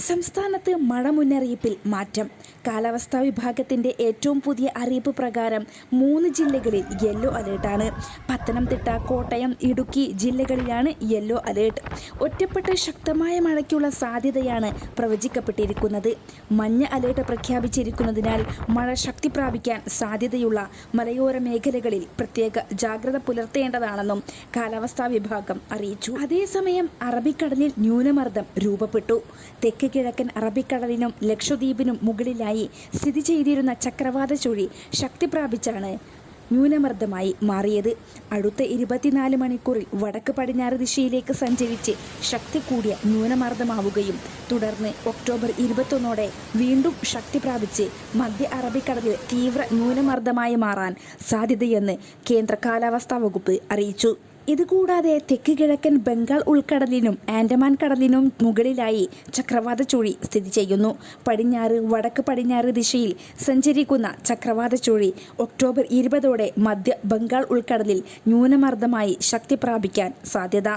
സംസ്ഥാനത്ത് മഴ മുന്നറിയിപ്പിൽ മാറ്റം. കാലാവസ്ഥാ വിഭാഗത്തിൻ്റെ ഏറ്റവും പുതിയ അറിയിപ്പ് പ്രകാരം 3 ജില്ലകളിൽ യെല്ലോ അലേർട്ടാണ്. പത്തനംതിട്ട, കോട്ടയം, ഇടുക്കി ജില്ലകളിലാണ് യെല്ലോ അലേർട്ട്. ഒറ്റപ്പെട്ട ശക്തമായ മഴയ്ക്കുള്ള സാധ്യതയാണ് പ്രവചിക്കപ്പെട്ടിരിക്കുന്നത്. മഞ്ഞ അലേർട്ട് പ്രഖ്യാപിച്ചിരിക്കുന്നതിനാൽ മഴ ശക്തി പ്രാപിക്കാൻ സാധ്യതയുള്ള മലയോര മേഖലകളിൽ പ്രത്യേക ജാഗ്രത പുലർത്തേണ്ടതാണെന്നും കാലാവസ്ഥാ വിഭാഗം അറിയിച്ചു. അതേസമയം അറബിക്കടലിൽ ന്യൂനമർദ്ദം രൂപപ്പെട്ടു. തെക്ക് കിഴക്കൻ അറബിക്കടലിനും ലക്ഷദ്വീപിനും മുകളിലായി സ്ഥിതി ചെയ്തിരുന്ന ചക്രവാത ചുഴി ശക്തി പ്രാപിച്ചാണ് ന്യൂനമർദ്ദമായി മാറിയത്. അടുത്ത 24 മണിക്കൂറിൽ വടക്ക് പടിഞ്ഞാറ് ദിശയിലേക്ക് സഞ്ചരിച്ച് ശക്തി കൂടിയ ന്യൂനമർദ്ദമാവുകയും തുടർന്ന് ഒക്ടോബർ 21 വീണ്ടും ശക്തി പ്രാപിച്ച് മധ്യ അറബിക്കടലിൽ തീവ്ര ന്യൂനമർദ്ദമായി മാറാൻ സാധ്യതയെന്ന് കേന്ദ്ര കാലാവസ്ഥാ വകുപ്പ് അറിയിച്ചു. ഇതുകൂടാതെ തെക്ക് കിഴക്കൻ ബംഗാൾ ഉൾക്കടലിനും ആൻഡമാൻ കടലിനും മുകളിലായി ചക്രവാത ചുഴി സ്ഥിതി ചെയ്യുന്നു. പടിഞ്ഞാറ് വടക്ക് പടിഞ്ഞാറ് ദിശയിൽ സഞ്ചരിക്കുന്ന ചക്രവാത ചുഴി ഒക്ടോബർ 20 മധ്യ ബംഗാൾ ഉൾക്കടലിൽ ന്യൂനമർദ്ദമായി ശക്തി പ്രാപിക്കാൻ സാധ്യത.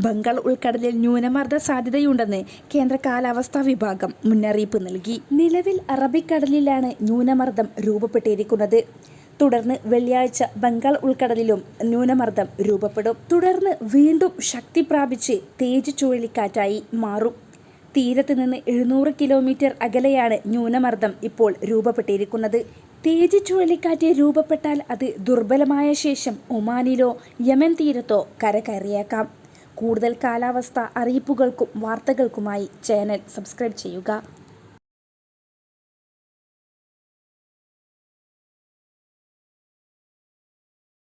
ബംഗാൾ ഉൾക്കടലിൽ ന്യൂനമർദ്ദ സാധ്യതയുണ്ടെന്ന് കേന്ദ്ര കാലാവസ്ഥാ വിഭാഗം മുന്നറിയിപ്പ് നൽകി. നിലവിൽ അറബിക്കടലിലാണ് ന്യൂനമർദ്ദം രൂപപ്പെട്ടിരിക്കുന്നത്. തുടർന്ന് വെള്ളിയാഴ്ച ബംഗാൾ ഉൾക്കടലിലും ന്യൂനമർദ്ദം രൂപപ്പെടും. തുടർന്ന് വീണ്ടും ശക്തി പ്രാപിച്ച് തേജ് ചുഴലിക്കാറ്റായി മാറും. തീരത്ത് നിന്ന് 700 കിലോമീറ്റർ അകലെയാണ് ന്യൂനമർദ്ദം ഇപ്പോൾ രൂപപ്പെട്ടിരിക്കുന്നത്. തേജ് ചുഴലിക്കാറ്റ് രൂപപ്പെട്ടാൽ അത് ദുർബലമായ ശേഷം ഒമാനിലോ യമൻ തീരത്തോ കരകയറിയേക്കാം. കൂടുതൽ കാലാവസ്ഥ അറിയിപ്പുകൾക്കും വാർത്തകൾക്കുമായി ചാനൽ സബ്സ്ക്രൈബ് ചെയ്യുക.